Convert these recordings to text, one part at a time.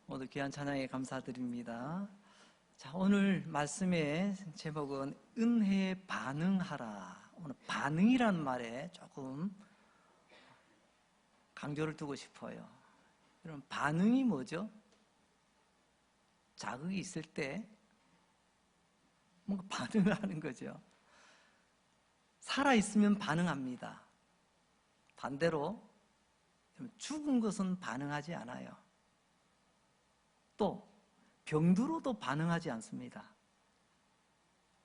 모두 귀한 찬양에 감사드립니다. 자, 오늘 말씀의 제목은 은혜에 반응하라. 오늘 반응이란 말에 조금 강조를 두고 싶어요. 여러분, 반응이 뭐죠? 자극이 있을 때 뭔가 반응을 하는 거죠. 살아있으면 반응합니다. 반대로 죽은 것은 반응하지 않아요. 또 병들어도 반응하지 않습니다.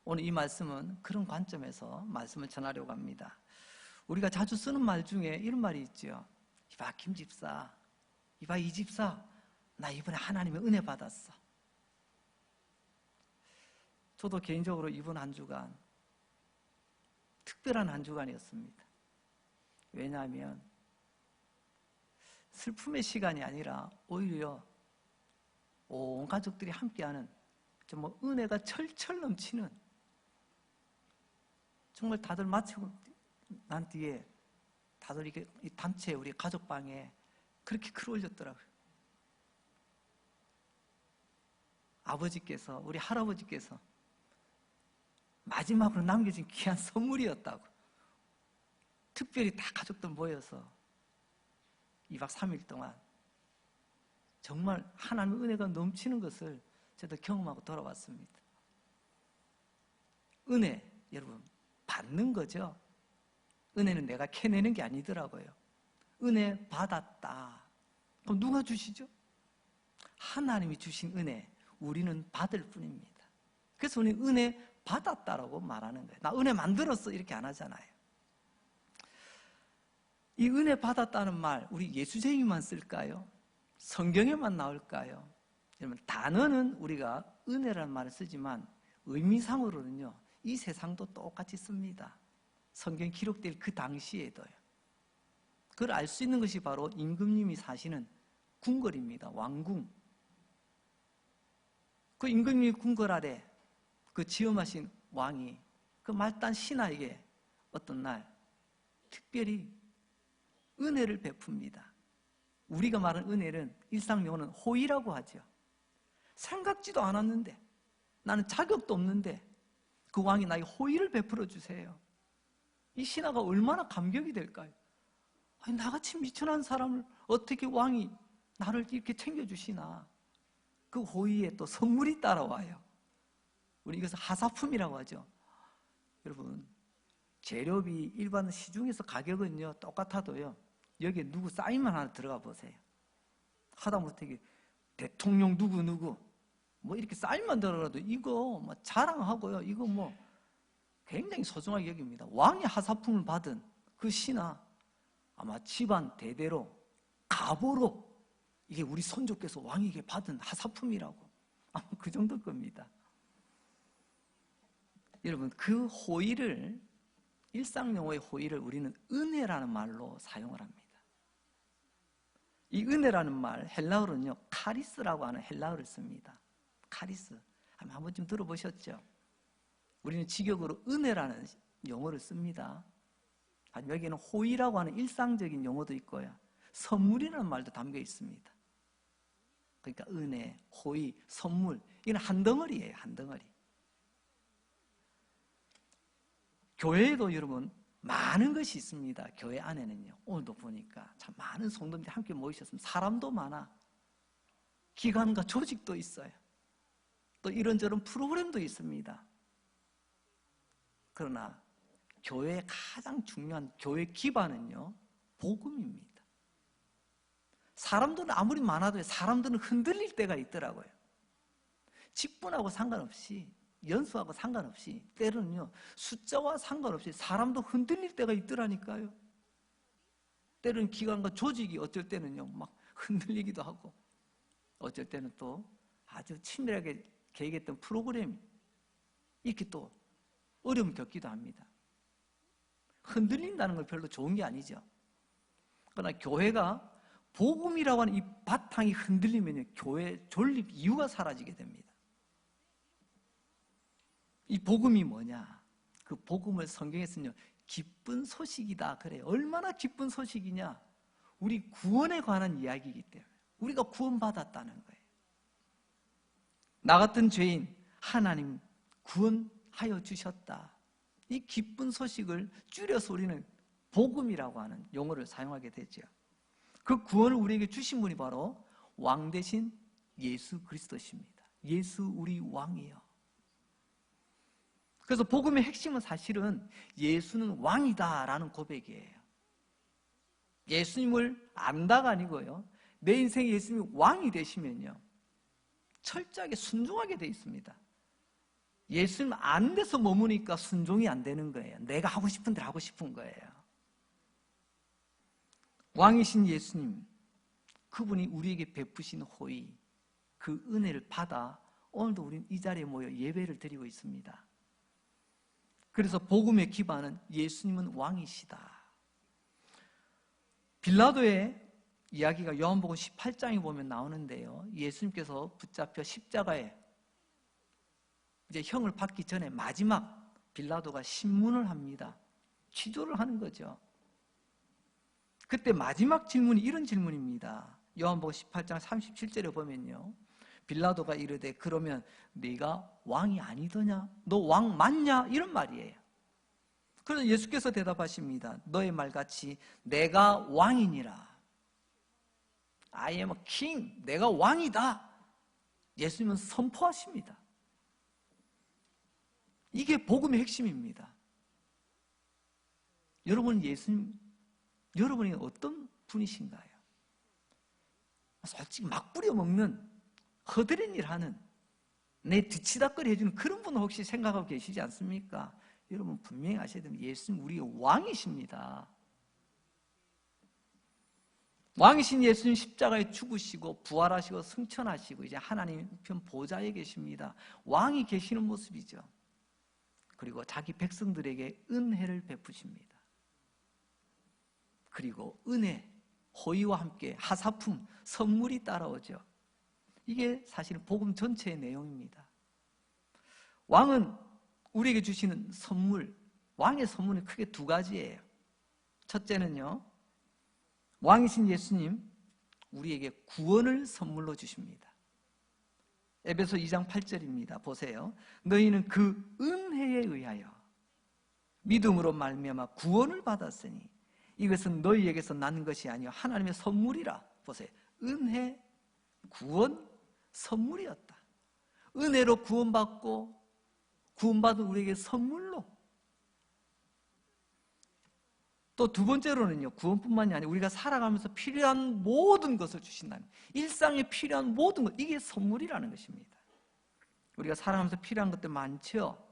오늘 이 말씀은 그런 관점에서 말씀을 전하려고 합니다. 우리가 자주 쓰는 말 중에 이런 말이 있죠. 이봐 김 집사, 이봐 이 집사, 나 이번에 하나님의 은혜 받았어. 저도 개인적으로 이번 한 주간 특별한 한 주간이었습니다. 왜냐하면 슬픔의 시간이 아니라 오히려 온 가족들이 함께하는 정말 은혜가 철철 넘치는, 정말 다들 마치고 난 뒤에 다들 이렇게 단체 우리 가족방에 그렇게 글 올렸더라고요. 아버지께서, 우리 할아버지께서 마지막으로 남겨진 귀한 선물이었다고. 특별히 다 가족들 모여서 2박 3일 동안 정말 하나님의 은혜가 넘치는 것을 저도 경험하고 돌아왔습니다. 은혜, 여러분, 받는 거죠. 은혜는 내가 캐내는 게 아니더라고요. 은혜 받았다. 그럼 누가 주시죠? 하나님이 주신 은혜, 우리는 받을 뿐입니다. 그래서 우리는 은혜 받았다라고 말하는 거예요. 나 은혜 만들었어 이렇게 안 하잖아요. 이 은혜 받았다는 말, 우리 예수쟁이만 쓸까요? 성경에만 나올까요? 여러분, 단어는 우리가 은혜라는 말을 쓰지만 의미상으로는요, 이 세상도 똑같이 씁니다. 성경 기록될 그 당시에도요. 그걸 알 수 있는 것이 바로 임금님이 사시는 궁궐입니다. 왕궁. 그 임금님이 궁궐 아래 그 지엄하신 왕이 그 말단 신하에게 어떤 날 특별히 은혜를 베풉니다. 우리가 말하는 은혜는 일상용어는 호의라고 하죠. 생각지도 않았는데, 나는 자격도 없는데 그 왕이 나에게 호의를 베풀어 주세요. 이 신하가 얼마나 감격이 될까요? 아니, 나같이 미천한 사람을 어떻게 왕이 나를 이렇게 챙겨주시나. 그 호의에 또 선물이 따라와요. 우리 이것을 하사품이라고 하죠. 여러분, 재료비 일반 시중에서 가격은요 똑같아도요, 여기에 누구 사인만 하나 들어가 보세요. 하다못해 대통령 누구 뭐 이렇게 사인만 들어가도 이거 뭐 자랑하고요, 이거 뭐 굉장히 소중하게 여깁니다. 왕의 하사품을 받은 그 신하, 아마 집안 대대로 가보로 이게 우리 선조께서 왕에게 받은 하사품이라고, 아마 그 정도일 겁니다. 여러분, 그 호의를, 일상용어의 호의를 우리는 은혜라는 말로 사용을 합니다. 이 은혜라는 말, 헬라어로는요 카리스라고 하는 헬라어를 씁니다. 카리스, 한 번쯤 들어보셨죠? 우리는 직역으로 은혜라는 용어를 씁니다. 여기에는 호의라고 하는 일상적인 용어도 있고요, 선물이라는 말도 담겨 있습니다. 그러니까 은혜, 호의, 선물, 이건 한 덩어리예요. 한 덩어리. 교회에도 여러분 많은 것이 있습니다. 교회 안에는요, 오늘도 보니까 참 많은 성도들이 함께 모이셨습니다. 사람도 많아, 기관과 조직도 있어요. 또 이런저런 프로그램도 있습니다. 그러나 교회의 가장 중요한 교회 기반은요 복음입니다. 사람들은 아무리 많아도 사람들은 흔들릴 때가 있더라고요. 직분하고 상관없이, 연수하고 상관없이, 때로는요 숫자와 상관없이 사람도 흔들릴 때가 있더라니까요. 때로는 기관과 조직이 어쩔 때는요 막 흔들리기도 하고, 어쩔 때는 또 아주 친밀하게 계획했던 프로그램이 이렇게 또 어려움 겪기도 합니다. 흔들린다는 건 별로 좋은 게 아니죠. 그러나 교회가 복음이라고 하는 이 바탕이 흔들리면 교회 존립 이유가 사라지게 됩니다. 이 복음이 뭐냐? 그 복음을 성경에서는요 기쁜 소식이다 그래요. 얼마나 기쁜 소식이냐? 우리 구원에 관한 이야기이기 때문에, 우리가 구원받았다는 거예요. 나 같은 죄인 하나님 구원하여 주셨다. 이 기쁜 소식을 줄여서 우리는 복음이라고 하는 용어를 사용하게 되죠. 그 구원을 우리에게 주신 분이 바로 왕 대신 예수 그리스도십니다. 예수 우리 왕이요. 그래서 복음의 핵심은 사실은 예수는 왕이다라는 고백이에요. 예수님을 안다가 아니고요, 내 인생에 예수님이 왕이 되시면요 철저하게 순종하게 돼 있습니다. 예수님 안 돼서 머무니까 순종이 안 되는 거예요. 내가 하고 싶은 대로 하고 싶은 거예요. 왕이신 예수님, 그분이 우리에게 베푸신 호의, 그 은혜를 받아 오늘도 우리는 이 자리에 모여 예배를 드리고 있습니다. 그래서 복음의 기반은 예수님은 왕이시다. 빌라도의 이야기가 요한복음 18장에 보면 나오는데요, 예수님께서 붙잡혀 십자가에 이제 형을 받기 전에 마지막 빌라도가 신문을 합니다. 취조를 하는 거죠. 그때 마지막 질문이 이런 질문입니다. 요한복음 18장 37절에 보면요, 빌라도가 이르되 그러면 네가 왕이 아니더냐? 너 왕 맞냐? 이런 말이에요. 그래서 예수께서 대답하십니다. 너의 말같이 내가 왕이니라. I am a king. 내가 왕이다. 예수님은 선포하십니다. 이게 복음의 핵심입니다. 여러분, 예수님, 여러분이 어떤 분이신가요? 솔직히 막 뿌려먹는, 허드렛 일 하는, 내 뒤치다거리 해주는 그런 분은 혹시 생각하고 계시지 않습니까? 여러분 분명히 아셔야 됩니다. 예수님 우리의 왕이십니다. 왕이신 예수님 십자가에 죽으시고 부활하시고 승천하시고 이제 하나님 편 보좌에 계십니다. 왕이 계시는 모습이죠. 그리고 자기 백성들에게 은혜를 베푸십니다. 그리고 은혜, 호의와 함께 하사품, 선물이 따라오죠. 이게 사실은 복음 전체의 내용입니다. 왕은 우리에게 주시는 선물, 왕의 선물은 크게 두 가지예요. 첫째는요, 왕이신 예수님 우리에게 구원을 선물로 주십니다. 에베소 2장 8절입니다. 보세요. 너희는 그 은혜에 의하여 믿음으로 말미암아 구원을 받았으니 이것은 너희에게서 난 것이 아니요 하나님의 선물이라. 보세요. 은혜, 구원, 선물이었다. 은혜로 구원받고 구원받은 우리에게 선물로. 또 두 번째로는요, 구원뿐만이 아니라 우리가 살아가면서 필요한 모든 것을 주신다는, 일상에 필요한 모든 것, 이게 선물이라는 것입니다. 우리가 살아가면서 필요한 것들 많죠.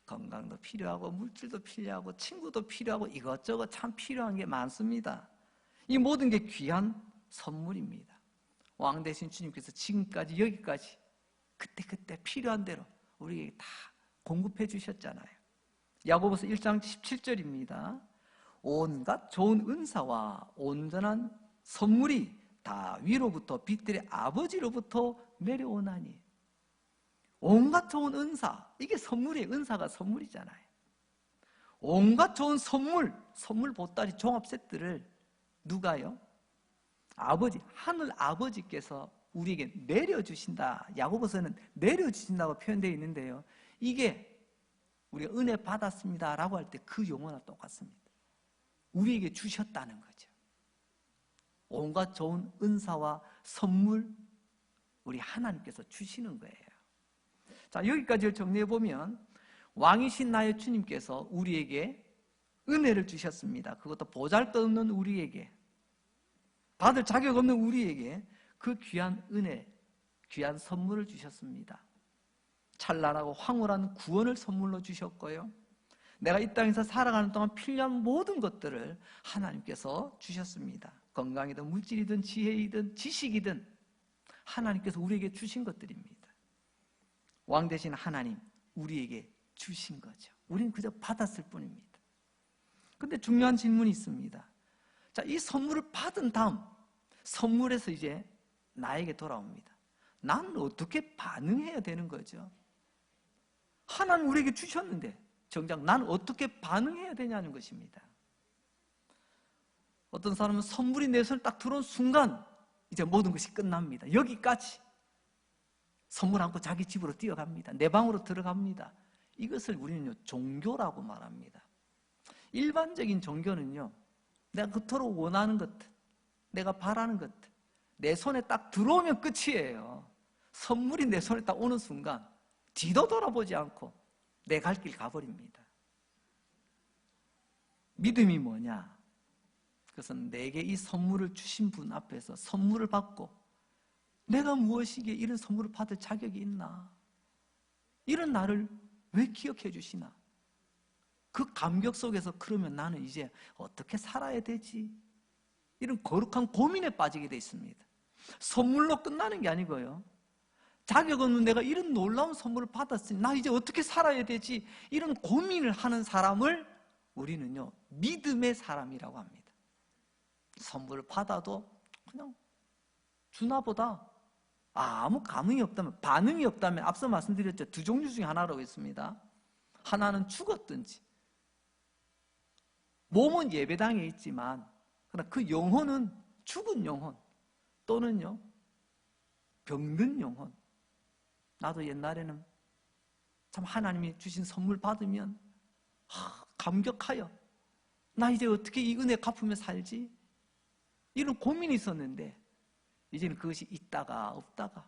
건강도 필요하고 물질도 필요하고 친구도 필요하고 이것저것 참 필요한 게 많습니다. 이 모든 게 귀한 선물입니다. 왕 대신 주님께서 지금까지 여기까지 그때 필요한 대로 우리에게 다 공급해 주셨잖아요. 야고보서 1장 17절입니다. 온갖 좋은 은사와 온전한 선물이 다 위로부터 빛들의 아버지로부터 내려오나니. 온갖 좋은 은사, 이게 선물이에요. 은사가 선물이잖아요. 온갖 좋은 선물 보따리 종합 세트를 누가요? 아버지, 하늘 아버지께서 우리에게 내려주신다. 야고보서는 내려주신다고 표현되어 있는데요, 이게 우리가 은혜 받았습니다 라고 할 때 그 용어나 똑같습니다. 우리에게 주셨다는 거죠. 온갖 좋은 은사와 선물, 우리 하나님께서 주시는 거예요. 자, 여기까지를 정리해보면 왕이신 나의 주님께서 우리에게 은혜를 주셨습니다. 그것도 보잘것없는 우리에게, 받을 자격 없는 우리에게 그 귀한 은혜, 귀한 선물을 주셨습니다. 찬란하고 황홀한 구원을 선물로 주셨고요, 내가 이 땅에서 살아가는 동안 필요한 모든 것들을 하나님께서 주셨습니다. 건강이든 물질이든 지혜이든 지식이든 하나님께서 우리에게 주신 것들입니다. 왕 대신 하나님 우리에게 주신 거죠. 우리는 그저 받았을 뿐입니다. 그런데 중요한 질문이 있습니다. 자, 이 선물을 받은 다음 선물에서 이제 나에게 돌아옵니다. 나는 어떻게 반응해야 되는 거죠? 하나님 우리에게 주셨는데 정작 나는 어떻게 반응해야 되냐는 것입니다. 어떤 사람은 선물이 내 손에 딱 들어온 순간 이제 모든 것이 끝납니다. 여기까지. 선물 안고 자기 집으로 뛰어갑니다. 내 방으로 들어갑니다. 이것을 우리는요, 종교라고 말합니다. 일반적인 종교는요, 내가 그토록 원하는 것들, 내가 바라는 것들, 내 손에 딱 들어오면 끝이에요. 선물이 내 손에 딱 오는 순간 뒤도 돌아보지 않고 내 갈 길 가버립니다. 믿음이 뭐냐? 그것은 내게 이 선물을 주신 분 앞에서 선물을 받고 내가 무엇이기에 이런 선물을 받을 자격이 있나? 이런 나를 왜 기억해 주시나? 그 감격 속에서 그러면 나는 이제 어떻게 살아야 되지? 이런 거룩한 고민에 빠지게 돼 있습니다. 선물로 끝나는 게 아니고요. 자격 없는 내가 이런 놀라운 선물을 받았으니 나 이제 어떻게 살아야 되지? 이런 고민을 하는 사람을 우리는요, 믿음의 사람이라고 합니다. 선물을 받아도 그냥 주나 보다. 아무 감흥이 없다면, 반응이 없다면, 앞서 말씀드렸죠. 두 종류 중에 하나라고 했습니다. 하나는 죽었든지, 몸은 예배당에 있지만 그러나 그 영혼은 죽은 영혼 또는요, 병든 영혼. 나도 옛날에는 참 하나님이 주신 선물 받으면 감격하여 나 이제 어떻게 이 은혜 갚으며 살지? 이런 고민이 있었는데 이제는 그것이 있다가 없다가,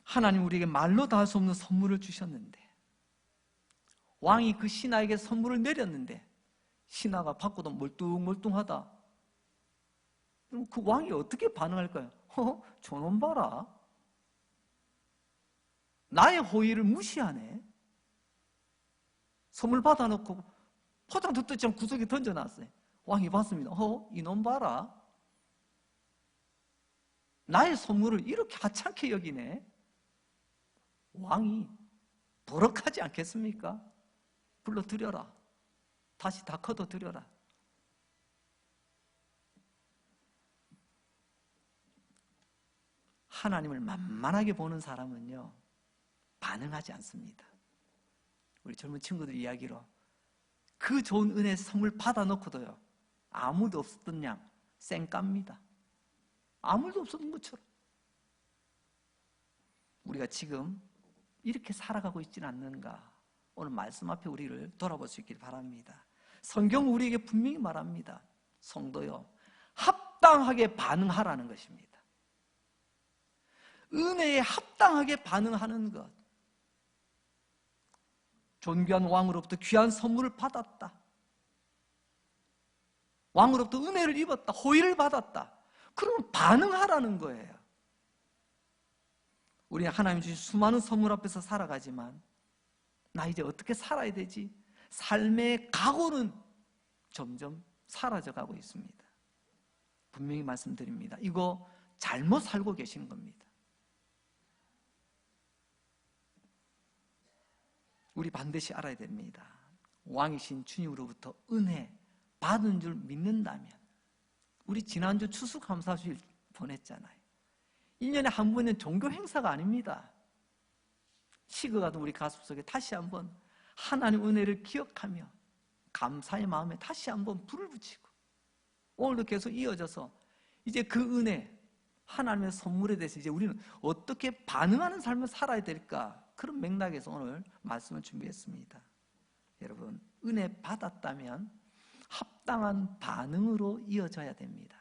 하나님 우리에게 말로 다 할 수 없는 선물을 주셨는데, 왕이 그 신하에게 선물을 내렸는데 신하가 받고도 멀뚱멀뚱하다. 그럼 그 왕이 어떻게 반응할까요? 저놈 봐라, 나의 호의를 무시하네. 선물 받아놓고 포장도 뜯지 않고 구석에 던져놨어요. 왕이 봤습니다. 이놈 봐라, 나의 선물을 이렇게 하찮게 여기네. 왕이 버럭하지 않겠습니까? 불러들여라, 다시 다 걷어들여라. 하나님을 만만하게 보는 사람은요, 반응하지 않습니다. 우리 젊은 친구들 이야기로 그 좋은 은혜 선물 받아놓고도요, 아무도 없었던 양 쌩깝니다. 아무도 없었던 것처럼. 우리가 지금 이렇게 살아가고 있지는 않는가? 오늘 말씀 앞에 우리를 돌아볼 수 있길 바랍니다. 성경 우리에게 분명히 말합니다. 성도요, 합당하게 반응하라는 것입니다. 은혜에 합당하게 반응하는 것. 존귀한 왕으로부터 귀한 선물을 받았다. 왕으로부터 은혜를 입었다. 호의를 받았다. 그러면 반응하라는 거예요. 우리는 하나님 주신 수많은 선물 앞에서 살아가지만 나 이제 어떻게 살아야 되지? 삶의 각오는 점점 사라져가고 있습니다. 분명히 말씀드립니다. 이거 잘못 살고 계시는 겁니다. 우리 반드시 알아야 됩니다. 왕이신 주님으로부터 은혜 받은 줄 믿는다면, 우리 지난주 추수감사주일 보냈잖아요. 1년에 한 번은 종교 행사가 아닙니다. 식어가던 우리 가슴속에 다시 한번 하나님 은혜를 기억하며 감사의 마음에 다시 한번 불을 붙이고, 오늘도 계속 이어져서 이제 그 은혜, 하나님의 선물에 대해서 이제 우리는 어떻게 반응하는 삶을 살아야 될까, 그런 맥락에서 오늘 말씀을 준비했습니다. 여러분, 은혜 받았다면 합당한 반응으로 이어져야 됩니다.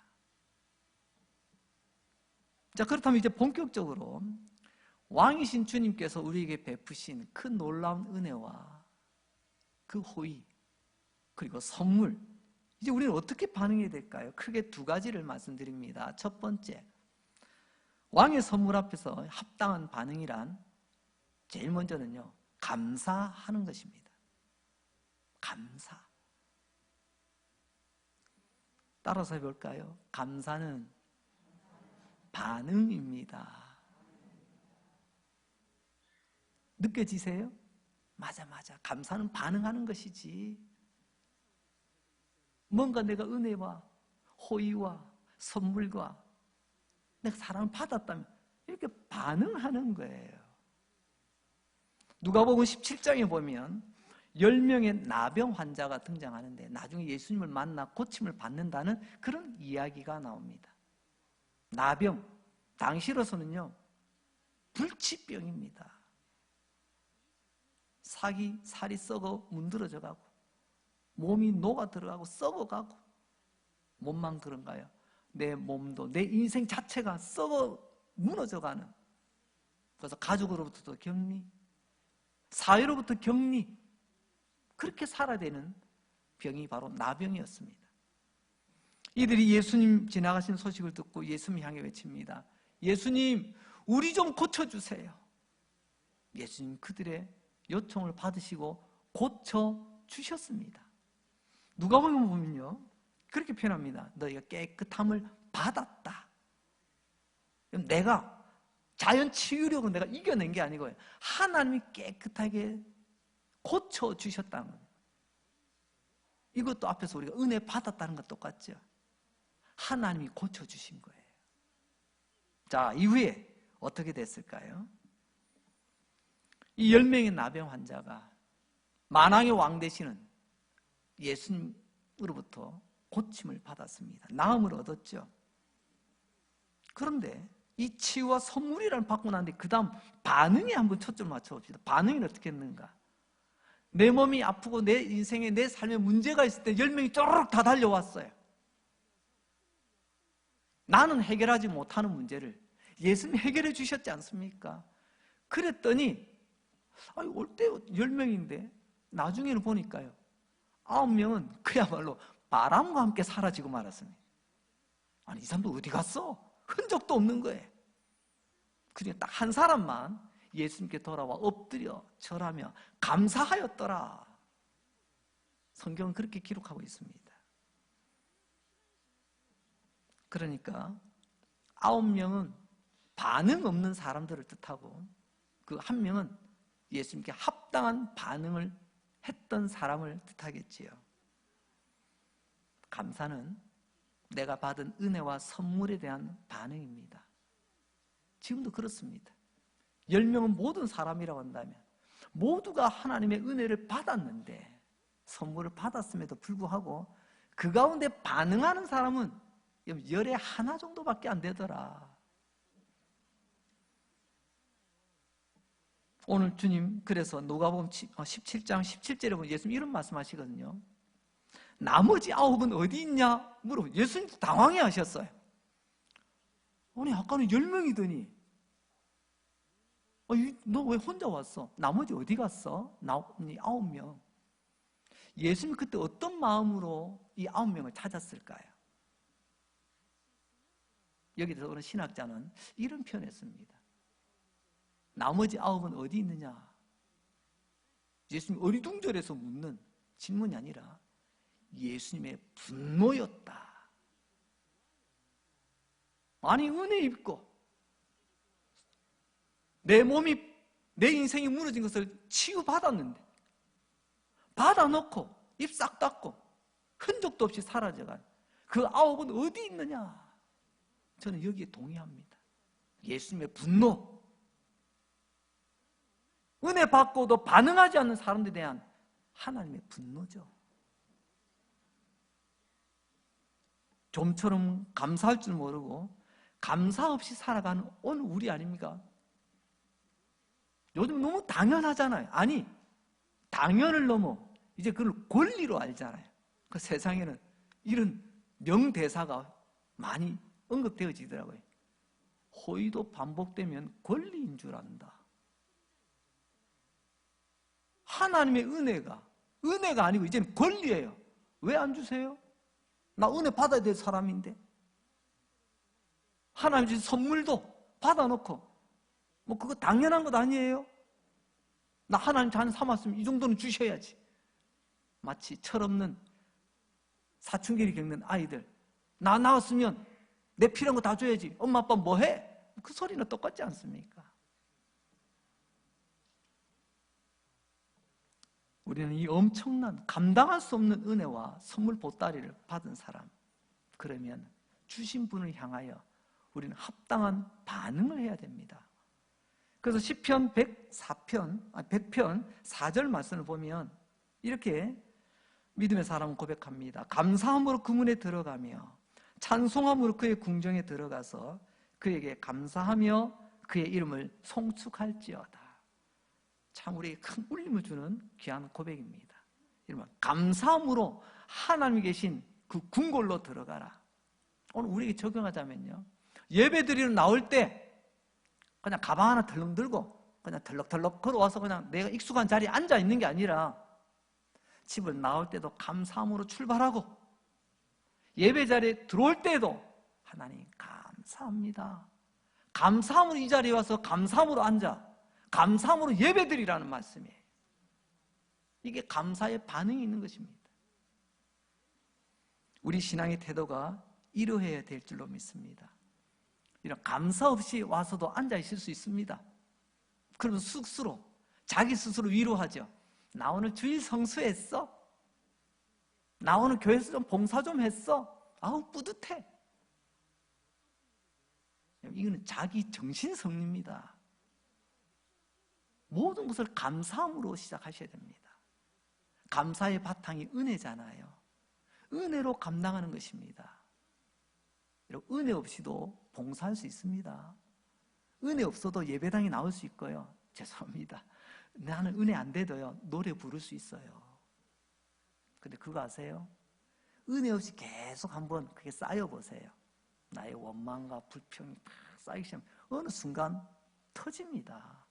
자, 그렇다면 이제 본격적으로 왕이신 주님께서 우리에게 베푸신 그 놀라운 은혜와 그 호의, 그리고 선물, 이제 우리는 어떻게 반응해야 될까요? 크게 두 가지를 말씀드립니다. 첫 번째, 왕의 선물 앞에서 합당한 반응이란 제일 먼저는요, 감사하는 것입니다. 감사. 따라서 해볼까요? 감사는 반응입니다. 느껴지세요? 맞아. 감사는 반응하는 것이지. 뭔가 내가 은혜와 호의와 선물과 내가 사랑을 받았다면 이렇게 반응하는 거예요. 누가복음 17장에 보면 10명의 나병 환자가 등장하는데 나중에 예수님을 만나 고침을 받는다는 그런 이야기가 나옵니다. 나병, 당시로서는요 불치병입니다. 살이 썩어 문드러져 가고 몸이 녹아 들어가고 썩어가고, 몸만 그런가요? 내 몸도, 내 인생 자체가 썩어 무너져가는, 그래서 가족으로부터도 격리, 사회로부터 격리, 그렇게 살아야 되는 병이 바로 나병이었습니다. 이들이 예수님 지나가신 소식을 듣고 예수님 향해 외칩니다. 예수님, 우리 좀 고쳐주세요. 예수님 그들의 요청을 받으시고 고쳐주셨습니다. 누가복음 보면요 그렇게 표현합니다. 너희가 깨끗함을 받았다. 내가 자연 치유력으로 내가 이겨낸 게 아니고요, 하나님이 깨끗하게 고쳐주셨다는 거예요. 이것도 앞에서 우리가 은혜 받았다는 것 똑같죠. 하나님이 고쳐주신 거예요. 자, 이후에 어떻게 됐을까요? 이 10명의 나병 환자가 만왕의 왕 되시는 예수님으로부터 고침을 받았습니다. 나음을 얻었죠. 그런데 이 치유와 선물이라는 받고 나는데 그 다음 반응에 한번 초점 맞춰봅시다. 반응이 어떻게 했는가? 내 몸이 아프고 내 인생에, 내 삶에 문제가 있을 때 10명이 쪼르륵 다 달려왔어요. 나는 해결하지 못하는 문제를 예수님이 해결해 주셨지 않습니까? 그랬더니 올 때 10명인데 나중에는 보니까요 9명은 그야말로 바람과 함께 사라지고 말았습니다. 아니, 이 사람도 어디 갔어? 흔적도 없는 거예요. 그냥 딱 한 사람만 예수님께 돌아와 엎드려 절하며 감사하였더라. 성경은 그렇게 기록하고 있습니다. 그러니까 9명은 반응 없는 사람들을 뜻하고, 그 1명은 예수님께 합당한 반응을 했던 사람을 뜻하겠지요. 감사는 내가 받은 은혜와 선물에 대한 반응입니다. 지금도 그렇습니다. 10명은 모든 사람이라고 한다면 모두가 하나님의 은혜를 받았는데, 선물을 받았음에도 불구하고 그 가운데 반응하는 사람은 열에 하나 정도밖에 안 되더라. 오늘 주님 그래서 누가복음 17장 17절에 보면 예수님 이런 말씀하시거든요. 나머지 9은 어디 있냐 물어. 예수님도 당황해 하셨어요. 아니, 아까는 10명이더니 너 왜 혼자 왔어? 나머지 어디 갔어? 9명. 예수님 그때 어떤 마음으로 이 9명을 찾았을까요? 여기에 대해서 어느 신학자는 이런 표현했습니다. 나머지 9은 어디 있느냐? 예수님 어리둥절해서 묻는 질문이 아니라 예수님의 분노였다. 아니, 은혜 입고 내 몸이, 내 인생이 무너진 것을 치유받았는데 받아놓고 입 싹 닫고 흔적도 없이 사라져간 그 9은 어디 있느냐? 저는 여기에 동의합니다. 예수님의 분노, 은혜 받고도 반응하지 않는 사람들에 대한 하나님의 분노죠. 좀처럼 감사할 줄 모르고 감사 없이 살아가는 오늘 우리 아닙니까? 요즘 너무 당연하잖아요. 아니, 당연을 넘어 이제 그걸 권리로 알잖아요. 그 세상에는 이런 명대사가 많이 언급되어지더라고요. 호의도 반복되면 권리인 줄 안다. 하나님의 은혜가 아니고 이제는 권리예요. 왜 안 주세요? 나 은혜 받아야 될 사람인데. 하나님 주신 선물도 받아놓고 그거 당연한 것 아니에요? 나 하나님 자녀 삼았으면 이 정도는 주셔야지. 마치 철없는 사춘기를 겪는 아이들, 나 나왔으면 내 필요한 거 다 줘야지. 엄마 아빠 뭐 해? 그 소리는 똑같지 않습니까? 우리는 이 엄청난 감당할 수 없는 은혜와 선물 보따리를 받은 사람, 그러면 주신 분을 향하여 우리는 합당한 반응을 해야 됩니다. 그래서 시편 100편 4절 말씀을 보면 이렇게 믿음의 사람은 고백합니다. 감사함으로 그 문에 들어가며 찬송함으로 그의 궁정에 들어가서 그에게 감사하며 그의 이름을 송축할지어다. 참 우리에게 큰 울림을 주는 귀한 고백입니다. 이러면 감사함으로 하나님이 계신 그 궁궐로 들어가라. 오늘 우리에게 적용하자면요, 예배드리러 나올 때 그냥 가방 하나 덜렁 들고 그냥 덜럭덜럭 걸어와서 그냥 내가 익숙한 자리에 앉아 있는 게 아니라 집을 나올 때도 감사함으로 출발하고 예배 자리에 들어올 때도 하나님 감사합니다. 감사함으로 이 자리에 와서 감사함으로 앉아 감사함으로 예배드리라는 말씀이에요. 이게 감사의 반응이 있는 것입니다. 우리 신앙의 태도가 이러해야 될 줄로 믿습니다. 이런 감사 없이 와서도 앉아 있을 수 있습니다. 그러면 스스로 자기 스스로 위로하죠. 나 오늘 주일 성수했어? 나 오늘 교회에서 좀 봉사 좀 했어? 아우 뿌듯해. 이거는 자기 정신성리입니다. 모든 것을 감사함으로 시작하셔야 됩니다. 감사의 바탕이 은혜잖아요. 은혜로 감당하는 것입니다. 은혜 없이도 봉사할 수 있습니다. 은혜 없어도 예배당에 나올 수 있고요. 죄송합니다. 나는 은혜 안 돼도요, 노래 부를 수 있어요. 근데 그거 아세요? 은혜 없이 계속 한번 그게 쌓여보세요. 나의 원망과 불평이 팍 쌓이기 시작하면 어느 순간 터집니다.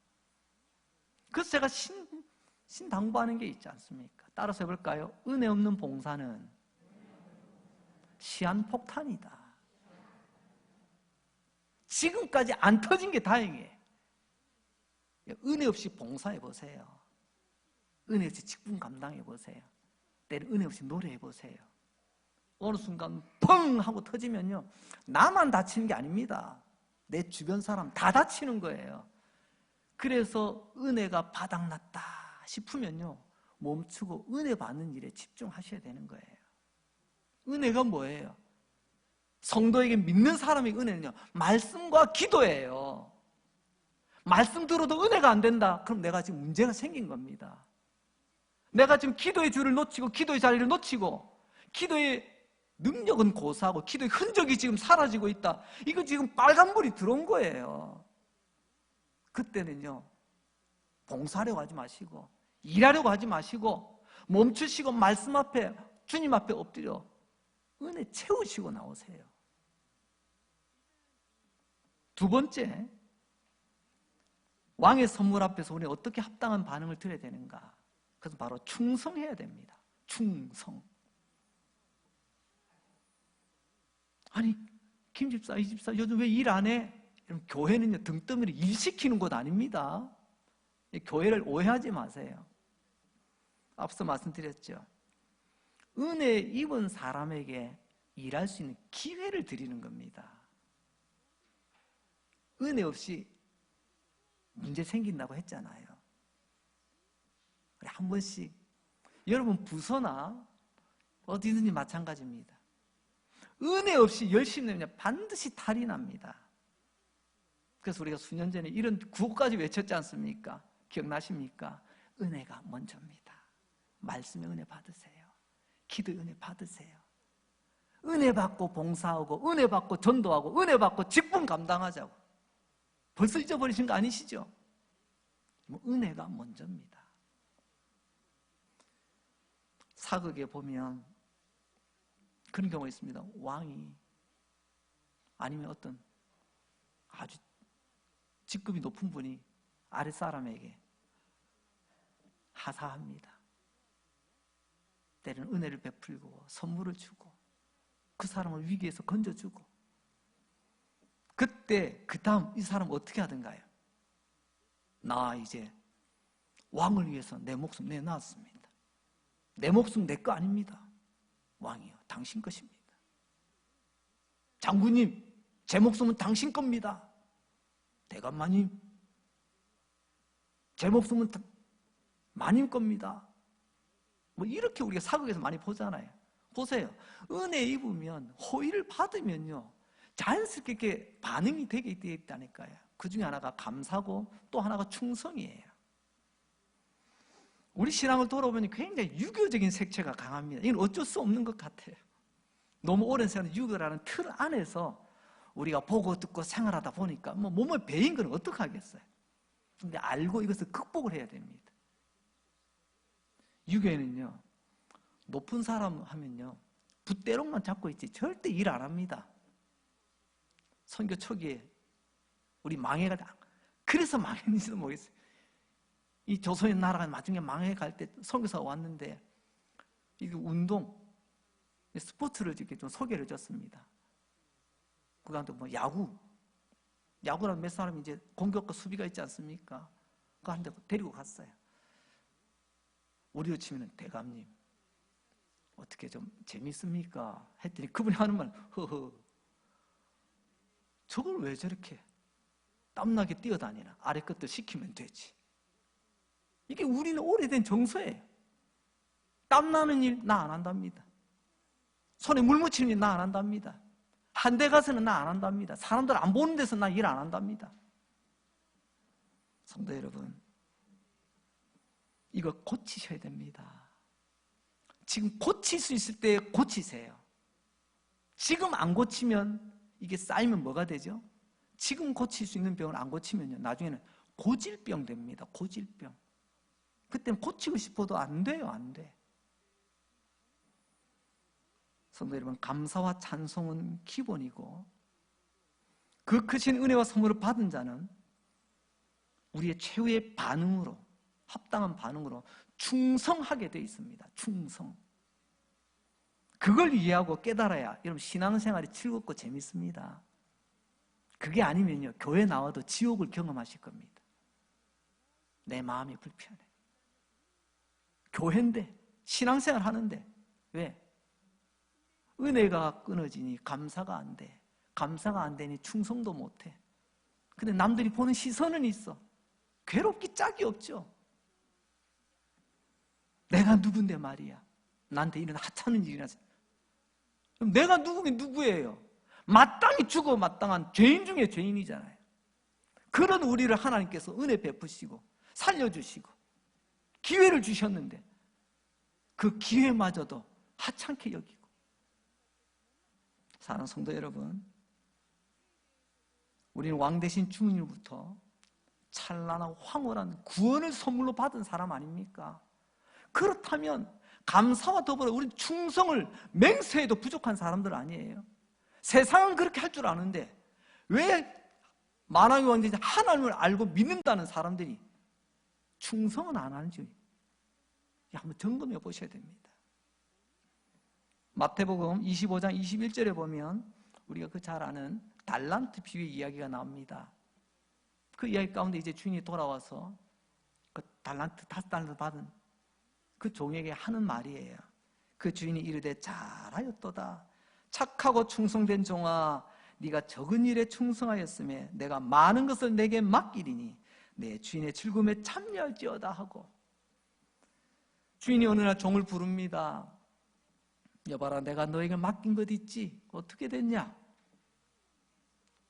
그래서 제가 신당부하는 게 있지 않습니까? 따라서 해볼까요? 은혜 없는 봉사는 시한폭탄이다. 지금까지 안 터진 게 다행이에요. 은혜 없이 봉사해보세요. 은혜 없이 직분 감당해보세요. 때는 은혜 없이 노래해보세요. 어느 순간 펑 하고 터지면요, 나만 다치는 게 아닙니다. 내 주변 사람 다 다치는 거예요. 그래서 은혜가 바닥났다 싶으면요, 멈추고 은혜 받는 일에 집중하셔야 되는 거예요. 은혜가 뭐예요? 성도에게 믿는 사람의 은혜는요, 말씀과 기도예요. 말씀 들어도 은혜가 안 된다? 그럼 내가 지금 문제가 생긴 겁니다. 내가 지금 기도의 줄을 놓치고 기도의 자리를 놓치고 기도의 능력은 고사하고 기도의 흔적이 지금 사라지고 있다. 이거 지금 빨간불이 들어온 거예요. 그때는요, 봉사하려고 하지 마시고 일하려고 하지 마시고 멈추시고 말씀 앞에, 주님 앞에 엎드려 은혜 채우시고 나오세요. 두 번째, 왕의 선물 앞에서 우리 어떻게 합당한 반응을 드려야 되는가? 그것은 바로 충성해야 됩니다. 충성. 아니, 김 집사, 이 집사 요즘 왜 일 안 해? 그럼 교회는요, 등 떠밀어 일 시키는 곳 아닙니다. 교회를 오해하지 마세요. 앞서 말씀드렸죠. 은혜 입은 사람에게 일할 수 있는 기회를 드리는 겁니다. 은혜 없이 문제 생긴다고 했잖아요. 한 번씩, 여러분 부서나 어디든지 마찬가지입니다. 은혜 없이 열심히 내면 반드시 탈이 납니다. 그래서 우리가 수년 전에 이런 구호까지 외쳤지 않습니까? 기억나십니까? 은혜가 먼저입니다. 말씀의 은혜 받으세요. 기도의 은혜 받으세요. 은혜 받고 봉사하고 은혜 받고 전도하고 은혜 받고 직분 감당하자고. 벌써 잊어버리신 거 아니시죠? 은혜가 먼저입니다. 사극에 보면 그런 경우가 있습니다. 왕이 아니면 어떤 아주 직급이 높은 분이 아랫사람에게 하사합니다. 때로는 은혜를 베풀고 선물을 주고 그 사람을 위기에서 건져주고, 그때 그 다음 이 사람 어떻게 하던가요? 나 이제 왕을 위해서 내 목숨 내놨습니다. 내 목숨 내 거 아닙니다. 왕이요, 당신 것입니다. 장군님, 제 목숨은 당신 겁니다. 대감마님, 제 목숨은 마님 겁니다. 뭐 이렇게 우리가 사극에서 많이 보잖아요. 보세요. 은혜 입으면, 호의를 받으면요, 자연스럽게 이렇게 반응이 되게 되어 있다니까요. 그 중에 하나가 감사고 또 하나가 충성이에요. 우리 신앙을 돌아보면 굉장히 유교적인 색채가 강합니다. 이건 어쩔 수 없는 것 같아요. 너무 오랜 세월 유교라는 틀 안에서 우리가 보고 듣고 생활하다 보니까 뭐 몸을 베인 건 어떡하겠어요. 근데 알고 이것을 극복을 해야 됩니다. 유교에는요, 높은 사람 하면요, 붓대롱만 잡고 있지 절대 일 안 합니다. 선교 초기에 우리 망해가, 그래서 망했는지도 모르겠어요. 이 조선의 나라가 나중에 망해갈 때 선교사가 왔는데, 이게 운동, 스포츠를 이렇게 좀 소개를 해줬습니다. 그 가운데 뭐 야구라는 몇 사람이 이제 공격과 수비가 있지 않습니까? 그거 한 대 데리고 갔어요. 우리로 치면 대감님, 어떻게 좀 재밌습니까? 했더니 그분이 하는 말, 허허, 저걸 왜 저렇게 땀나게 뛰어다니나? 아래 것들 시키면 되지. 이게 우리는 오래된 정서예요. 땀나는 일 나 안 한답니다. 손에 물 묻히는 일 나 안 한답니다. 한 대 가서는 나 안 한답니다. 사람들 안 보는 데서 나 일 안 한답니다. 성도 여러분, 이거 고치셔야 됩니다. 지금 고칠 수 있을 때 고치세요. 지금 안 고치면 이게 쌓이면 뭐가 되죠? 지금 고칠 수 있는 병을 안 고치면요, 나중에는 고질병 됩니다. 고질병. 그때는 고치고 싶어도 안 돼요. 안 돼. 성도 여러분, 감사와 찬송은 기본이고, 그 크신 은혜와 선물을 받은 자는 우리의 최후의 반응으로, 합당한 반응으로 충성하게 되어 있습니다. 충성. 그걸 이해하고 깨달아야 여러분 신앙생활이 즐겁고 재밌습니다. 그게 아니면요, 교회 나와도 지옥을 경험하실 겁니다. 내 마음이 불편해. 교회인데, 신앙생활 하는데, 왜? 은혜가 끊어지니 감사가 안 돼. 감사가 안 되니 충성도 못 해. 근데 남들이 보는 시선은 있어. 괴롭기 짝이 없죠. 내가 누군데 말이야. 나한테 이런 하찮은 일이나. 그럼 내가 누구면 누구예요? 마땅히 죽어 마땅한 죄인 중에 죄인이잖아요. 그런 우리를 하나님께서 은혜 베푸시고 살려주시고 기회를 주셨는데, 그 기회마저도 하찮게 여기고. 사랑하는 성도 여러분, 우리는 왕 대신 주님으로부터 찬란하고 황홀한 구원을 선물로 받은 사람 아닙니까? 그렇다면 감사와 더불어 우리는 충성을 맹세해도 부족한 사람들 아니에요? 세상은 그렇게 할 줄 아는데 왜 만왕의 왕 대신 하나님을 알고 믿는다는 사람들이 충성은 안 하는지 한번 점검해 보셔야 됩니다. 마태복음 25장 21절에 보면 우리가 그 잘 아는 달란트 비유 이야기가 나옵니다. 그 이야기 가운데 이제 주인이 돌아와서 그 달란트 5달란트 받은 그 종에게 하는 말이에요. 그 주인이 이르되 잘하였도다. 착하고 충성된 종아, 네가 적은 일에 충성하였으며 내가 많은 것을 내게 맡기리니 내 주인의 즐거움에 참여할지어다 하고, 주인이 어느 날 종을 부릅니다. 여봐라, 내가 너에게 맡긴 것 있지? 어떻게 됐냐?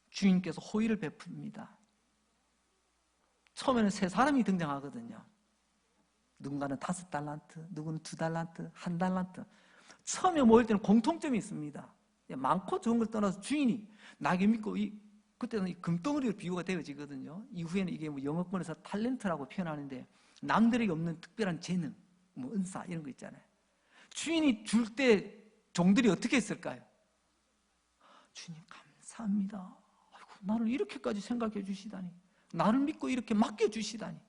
주인께서 호의를 베풉니다. 처음에는 3사람이 등장하거든요. 누군가는 5달란트, 누구는 2달란트, 1달란트. 처음에 모일 때는 공통점이 있습니다. 많고 좋은 걸 떠나서 주인이 나에게 믿고, 그때는 이 금덩어리로 비유가 되어지거든요. 이후에는 이게 뭐 영어권에서 탤런트라고 표현하는데, 남들에게 없는 특별한 재능, 뭐 은사 이런 거 있잖아요. 주인이 줄 때 종들이 어떻게 했을까요? 주님 감사합니다. 아이고, 나를 이렇게까지 생각해 주시다니, 나를 믿고 이렇게 맡겨 주시다니.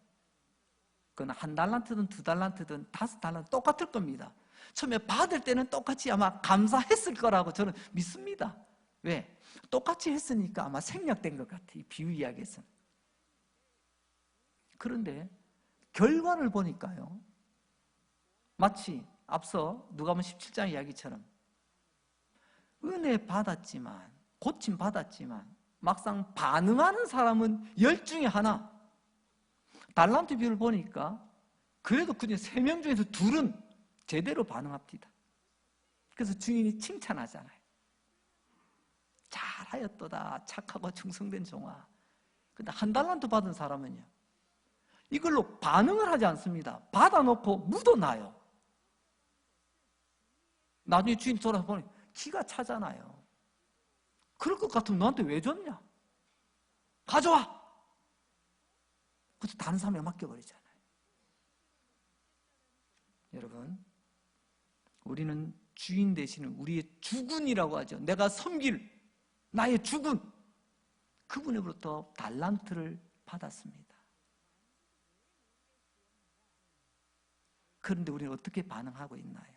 그건 1달란트든 2달란트든 5달란트 똑같을 겁니다. 처음에 받을 때는 똑같이 아마 감사했을 거라고 저는 믿습니다. 왜? 똑같이 했으니까 아마 생략된 것 같아요, 이 비유 이야기에서는. 그런데 결과를 보니까요, 마치 앞서 누가복음 17장 이야기처럼 은혜 받았지만, 고침 받았지만 막상 반응하는 사람은 10 중에 하나. 달란트 비유를 보니까 그래도 그중 3명 중에서 2은 제대로 반응합니다. 그래서 주인이 칭찬하잖아요. 잘하였도다, 착하고 충성된 종아. 근데 1달란트 받은 사람은요, 이걸로 반응을 하지 않습니다. 받아놓고 묻어놔요. 나중에 주인 돌아서 보니 지가 차잖아요. 그럴 것 같으면 너한테 왜 줬냐? 가져와! 그래서 다른 사람에 맡겨버리잖아요. 여러분, 우리는 주인 되시는 우리의 주군이라고 하죠. 내가 섬길 나의 주군, 그분으로부터 달란트를 받았습니다. 그런데 우리는 어떻게 반응하고 있나요?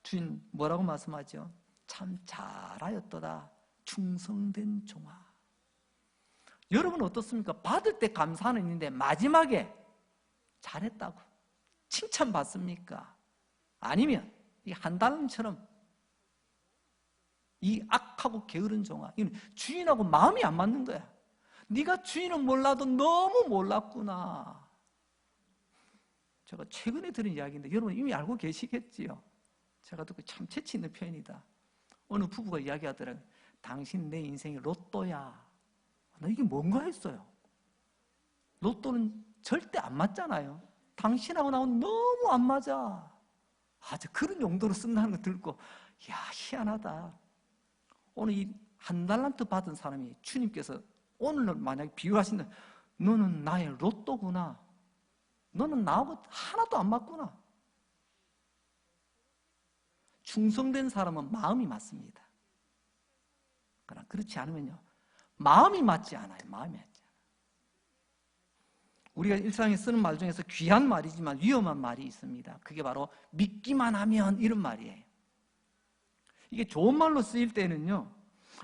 주인 뭐라고 말씀하죠? 참 잘하였도다 충성된 종아. 여러분 어떻습니까? 받을 때 감사는 있는데 마지막에 잘했다고 칭찬받습니까? 아니면 이 한달음처럼 이 악하고 게으른 종아, 이건 주인하고 마음이 안 맞는 거야. 네가 주인은 몰라도 너무 몰랐구나. 제가 최근에 들은 이야기인데 여러분 이미 알고 계시겠지요? 제가 듣고 참 재치 있는 표현이다. 어느 부부가 이야기하더라고요. 당신 내 인생의 로또야. 나 이게 뭔가 했어요. 로또는 절대 안 맞잖아요. 당신하고 나하고 너무 안 맞아. 아주 그런 용도로 쓴다는 거 듣고 야, 희한하다. 오늘 이 한 달란트 받은 사람이 주님께서 오늘 만약에 비유하신다, 너는 나의 로또구나. 너는 나하고 하나도 안 맞구나. 충성된 사람은 마음이 맞습니다. 그러나 그렇지 않으면요, 마음이 맞지 않아요. 마음이 맞지 않아요. 우리가 일상에 쓰는 말 중에서 귀한 말이지만 위험한 말이 있습니다. 그게 바로 믿기만 하면, 이런 말이에요. 이게 좋은 말로 쓰일 때는요,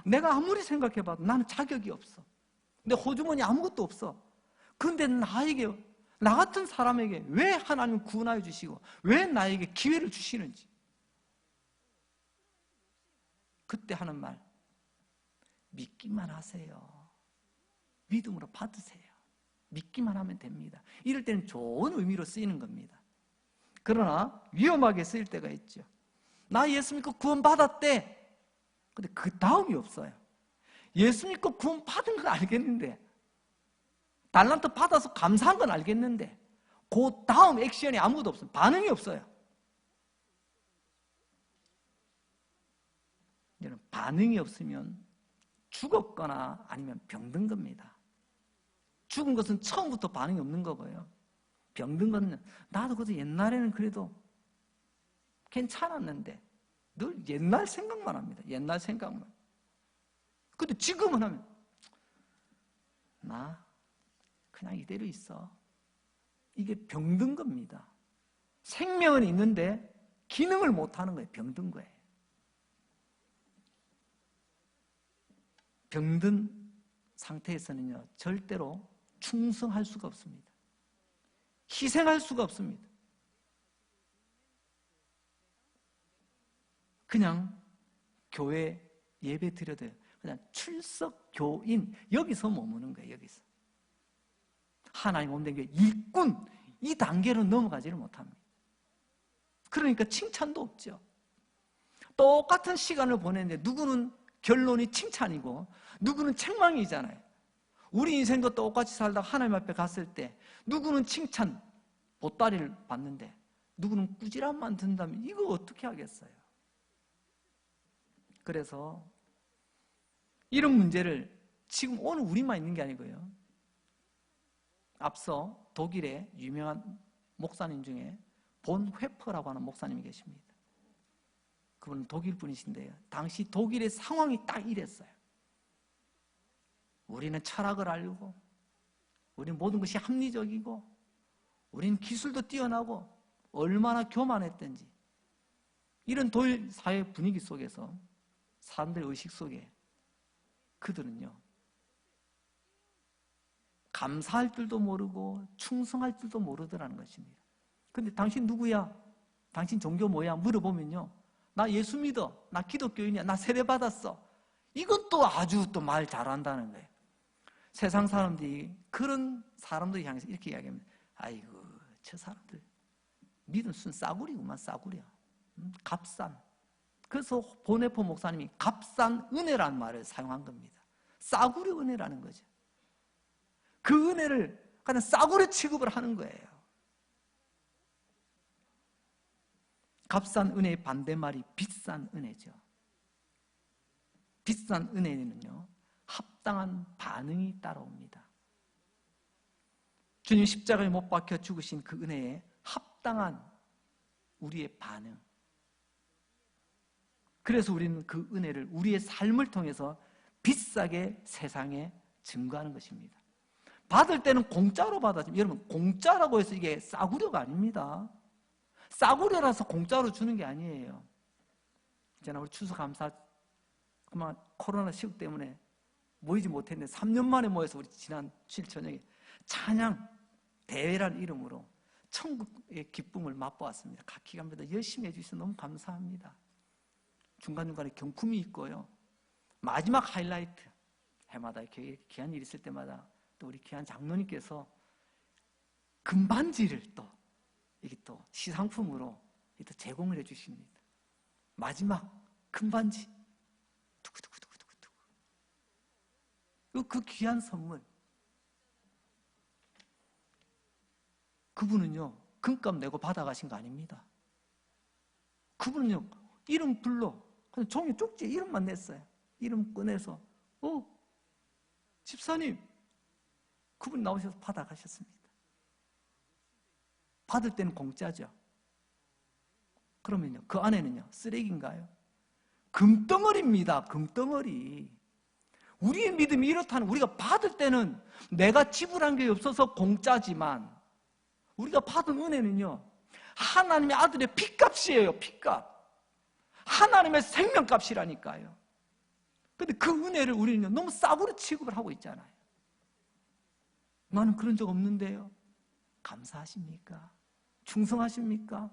내가 아무리 생각해봐도 나는 자격이 없어. 내 호주머니 아무것도 없어. 그런데 나에게, 나 같은 사람에게 왜 하나님 구원하여 주시고 왜 나에게 기회를 주시는지, 그때 하는 말, 믿기만 하세요. 믿음으로 받으세요. 믿기만 하면 됩니다. 이럴 때는 좋은 의미로 쓰이는 겁니다. 그러나 위험하게 쓰일 때가 있죠. 나 예수 믿고 구원 받았대. 근데 그 다음이 없어요. 예수 믿고 구원 받은 건 알겠는데, 달란트 받아서 감사한 건 알겠는데, 그 다음 액션이 아무것도 없어요. 반응이 없어요. 여러분, 반응이 없으면 죽었거나 아니면 병든 겁니다. 죽은 것은 처음부터 반응이 없는 거고요. 병든 것은 나도 그래도 옛날에는 그래도 괜찮았는데 늘 옛날 생각만 합니다. 옛날 생각만. 근데 지금은 하면 나 그냥 이대로 있어. 이게 병든 겁니다. 생명은 있는데 기능을 못하는 거예요. 병든 거예요. 병든 상태에서는요, 절대로 충성할 수가 없습니다. 희생할 수가 없습니다. 그냥 교회 예배 드려도 그냥 출석 교인, 여기서 머무는 거예요. 여기서 하나님 몸된 게 일꾼, 이 단계로 넘어가지를 못합니다. 그러니까 칭찬도 없죠. 똑같은 시간을 보냈는데 누구는 결론이 칭찬이고 누구는 책망이잖아요. 우리 인생도 똑같이 살다가 하나님 앞에 갔을 때 누구는 칭찬, 보따리를 받는데 누구는 꾸지람만 든다면 이거 어떻게 하겠어요? 그래서 이런 문제를 지금 오늘 우리만 있는 게 아니고요, 앞서 독일의 유명한 목사님 중에 본 회퍼라고 하는 목사님이 계십니다. 그분은 독일 분이신데요, 당시 독일의 상황이 딱 이랬어요. 우리는 철학을 알고, 우리는 모든 것이 합리적이고, 우리는 기술도 뛰어나고, 얼마나 교만했던지, 이런 독일 사회 분위기 속에서 사람들의 의식 속에 그들은요, 감사할 줄도 모르고 충성할 줄도 모르더라는 것입니다. 근데 당신 누구야? 당신 종교 뭐야? 물어보면요, 나 예수 믿어, 나 기독교인이야, 나 세례 받았어. 이것도 아주 또 말 잘한다는 거예요. 세상 사람들이 그런 사람들 향해서 이렇게 이야기합니다. 아이고, 저 사람들 믿음 순 싸구리구만, 싸구려. 값싼. 그래서 보네포 목사님이 값싼 은혜라는 말을 사용한 겁니다. 싸구려 은혜라는 거죠. 그 은혜를 그냥 싸구려 취급을 하는 거예요. 값싼 은혜의 반대말이 비싼 은혜죠. 비싼 은혜는요, 합당한 반응이 따라옵니다. 주님 십자가에 못 박혀 죽으신 그 은혜에 합당한 우리의 반응. 그래서 우리는 그 은혜를 우리의 삶을 통해서 비싸게 세상에 증거하는 것입니다. 받을 때는 공짜로 받았지만, 여러분, 공짜라고 해서 이게 싸구려가 아닙니다. 싸구려라서 공짜로 주는 게 아니에요. 있잖아, 우리 추수감사 그만 코로나 시국 때문에 모이지 못했는데 3년 만에 모여서 우리 지난 7일 저녁에 찬양 대회라는 이름으로 천국의 기쁨을 맛보았습니다. 각 기관마다 열심히 해주셔서 너무 감사합니다. 중간중간에 경품이 있고요. 마지막 하이라이트, 해마다 귀한 일 있을 때마다 또 우리 귀한 장로님께서 금반지를 이게 또 시상품으로 또 제공을 해주십니다. 마지막 금반지, 두구두구두구두구. 그 귀한 선물. 그분은요, 금값 내고 받아가신 거 아닙니다. 그분은요, 이름 불러. 그냥 종이 쪽지에 이름만 냈어요. 이름 꺼내서, 집사님. 그분 나오셔서 받아가셨습니다. 받을 때는 공짜죠. 그러면요, 그 안에는요, 쓰레기인가요? 금덩어리입니다. 금덩어리. 우리의 믿음이 이렇다는, 우리가 받을 때는 내가 지불한 게 없어서 공짜지만 우리가 받은 은혜는요, 하나님의 아들의 피값이에요. 피값. 하나님의 생명값이라니까요. 근데 그 은혜를 우리는 너무 싸구려 취급을 하고 있잖아요. 나는 그런 적 없는데요. 감사하십니까? 충성하십니까?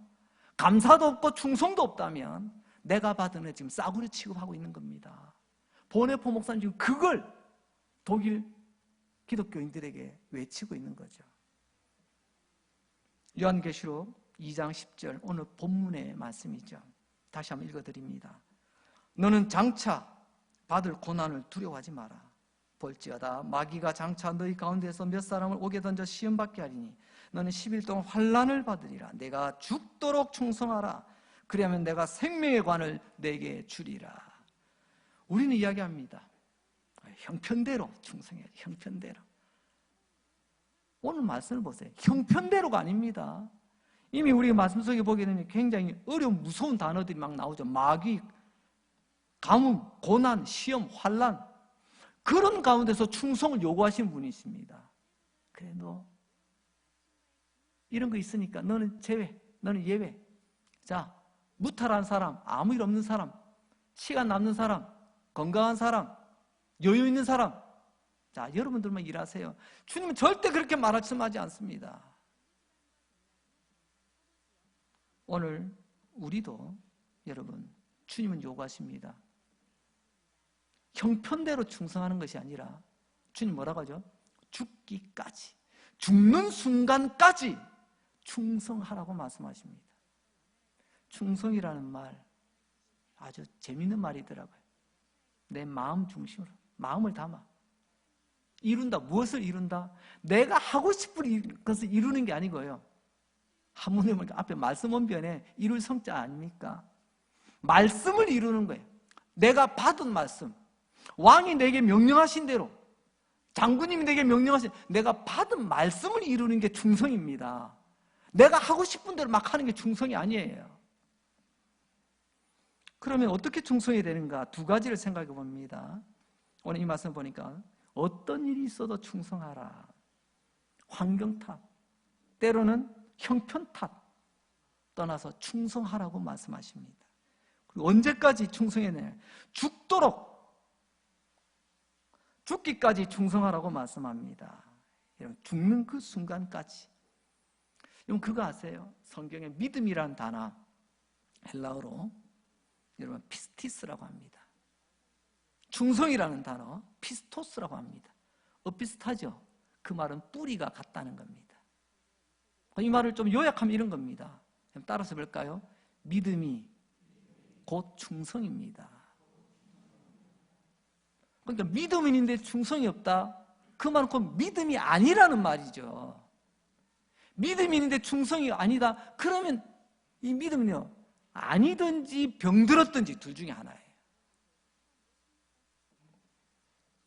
감사도 없고 충성도 없다면 내가 받은 은혜 지금 싸구려 취급하고 있는 겁니다. 보네포 목사님 지금 그걸 독일 기독교인들에게 외치고 있는 거죠. 요한계시록 2장 10절, 오늘 본문의 말씀이죠. 다시 한번 읽어드립니다. 너는 장차 받을 고난을 두려워하지 마라. 볼지어다 마귀가 장차 너희 가운데서 몇 사람을 옥에 던져 시험받게 하리니 너는 10일 동안 환난을 받으리라. 내가 죽도록 충성하라. 그리하면 내가 생명의 관을 내게 주리라. 우리는 이야기합니다. 형편대로 충성해야지. 형편대로. 오늘 말씀을 보세요. 형편대로가 아닙니다. 이미 우리가 말씀 속에 보게 되면 굉장히 어려운 무서운 단어들이 막 나오죠. 마귀, 가뭄, 고난, 시험, 환난. 그런 가운데서 충성을 요구하시는 분이 있습니다. 그래, 너 이런 거 있으니까 너는 제외, 너는 예외. 자, 무탈한 사람, 아무 일 없는 사람, 시간 남는 사람, 건강한 사람, 여유 있는 사람. 자, 여러분들만 일하세요. 주님은 절대 그렇게 말씀하지 않습니다. 오늘 우리도 여러분, 주님은 요구하십니다. 형편대로 충성하는 것이 아니라 주님 뭐라고 하죠? 죽기까지, 죽는 순간까지 충성하라고 말씀하십니다. 충성이라는 말 아주 재밌는 말이더라고요. 내 마음 중심으로, 마음을 담아 이룬다. 무엇을 이룬다? 내가 하고 싶은 것을 이루는 게 아니고요. 한문에 보니까 앞에 말씀 원변에 이룰 성자 아닙니까? 말씀을 이루는 거예요. 내가 받은 말씀, 왕이 내게 명령하신 대로, 장군님이 내게 명령하신, 내가 받은 말씀을 이루는 게 충성입니다. 내가 하고 싶은 대로 막 하는 게 충성이 아니에요. 그러면 어떻게 충성해야 되는가? 두 가지를 생각해 봅니다. 오늘 이 말씀 보니까 어떤 일이 있어도 충성하라. 환경 탓, 때로는 형편 탓 떠나서 충성하라고 말씀하십니다. 그리고 언제까지 충성해야 되냐? 죽도록, 죽기까지 충성하라고 말씀합니다. 여러분, 죽는 그 순간까지. 여러분, 그거 아세요? 성경에 믿음이라는 단어, 헬라어로 여러분 피스티스라고 합니다. 충성이라는 단어 피스토스라고 합니다. 비슷하죠? 그 말은 뿌리가 같다는 겁니다. 이 말을 좀 요약하면 이런 겁니다. 따라서 볼까요? 믿음이 곧 충성입니다. 그러니까 믿음은 있는데 충성이 없다? 그 말은 곧 믿음이 아니라는 말이죠. 믿음이 있는데 충성이 아니다? 그러면 이 믿음은요, 아니든지 병들었든지 둘 중에 하나예요.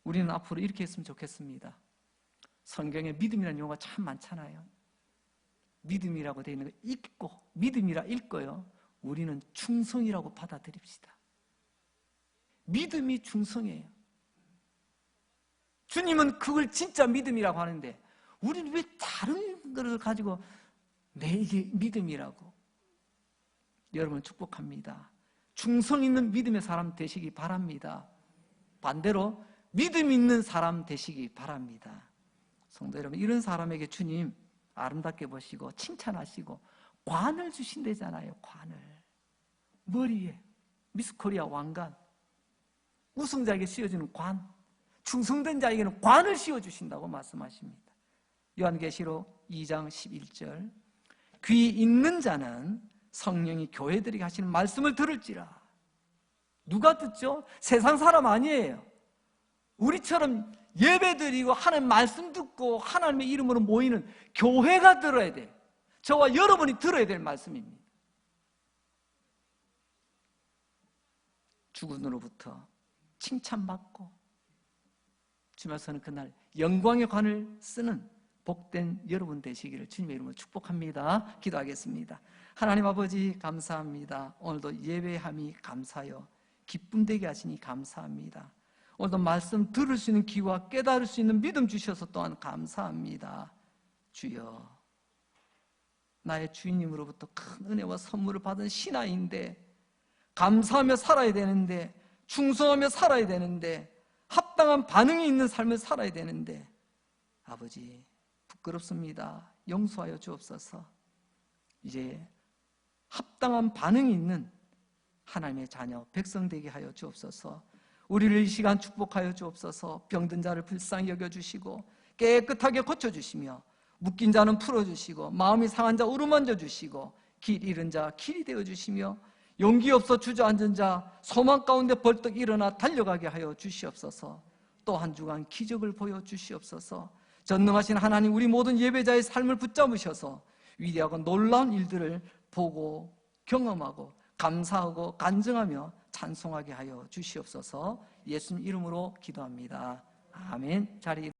우리는 앞으로 이렇게 했으면 좋겠습니다. 성경에 믿음이라는 용어가 참 많잖아요. 믿음이라고 되어 있는 거 읽고, 믿음이라 읽고요, 우리는 충성이라고 받아들입시다. 믿음이 충성이에요. 주님은 그걸 진짜 믿음이라고 하는데 우리는 왜 다른 것을 가지고 이게 믿음이라고. 여러분 축복합니다. 충성 있는 믿음의 사람 되시기 바랍니다. 반대로 믿음 있는 사람 되시기 바랍니다. 성도 여러분, 이런 사람에게 주님 아름답게 보시고 칭찬하시고 관을 주신다잖아요. 관을 머리에 미스코리아 왕관, 우승자에게 씌워주는 관, 충성된 자에게는 관을 씌워주신다고 말씀하십니다. 요한계시록 2장 11절, 귀 있는 자는 성령이 교회들에게 하시는 말씀을 들을지라. 누가 듣죠? 세상 사람 아니에요. 우리처럼 예배드리고 하나님 말씀 듣고 하나님의 이름으로 모이는 교회가 들어야 돼요. 저와 여러분이 들어야 될 말씀입니다. 주군으로부터 칭찬받고 주면서는 그날 영광의 관을 쓰는 복된 여러분 되시기를 주님의 이름으로 축복합니다. 기도하겠습니다. 하나님 아버지 감사합니다. 오늘도 예배함이 감사요 기쁨되게 하시니 감사합니다. 오늘도 말씀 들을 수 있는 귀와 깨달을 수 있는 믿음 주셔서 또한 감사합니다. 주여, 나의 주인님으로부터 큰 은혜와 선물을 받은 신하인데 감사하며 살아야 되는데, 충성하며 살아야 되는데, 합당한 반응이 있는 삶을 살아야 되는데 아버지 부끄럽습니다. 용서하여 주옵소서. 이제 합당한 반응이 있는 하나님의 자녀 백성 되게 하여 주옵소서. 우리를 이 시간 축복하여 주옵소서. 병든 자를 불쌍히 여겨주시고 깨끗하게 고쳐주시며 묶인 자는 풀어주시고 마음이 상한 자 어루만져 주시고 길 잃은 자 길이 되어주시며 용기 없어 주저앉은 자 소망 가운데 벌떡 일어나 달려가게 하여 주시옵소서. 또 한 주간 기적을 보여주시옵소서. 전능하신 하나님, 우리 모든 예배자의 삶을 붙잡으셔서 위대하고 놀라운 일들을 보고 경험하고 감사하고 간증하며 찬송하게 하여 주시옵소서. 예수님 이름으로 기도합니다. 아멘. 자리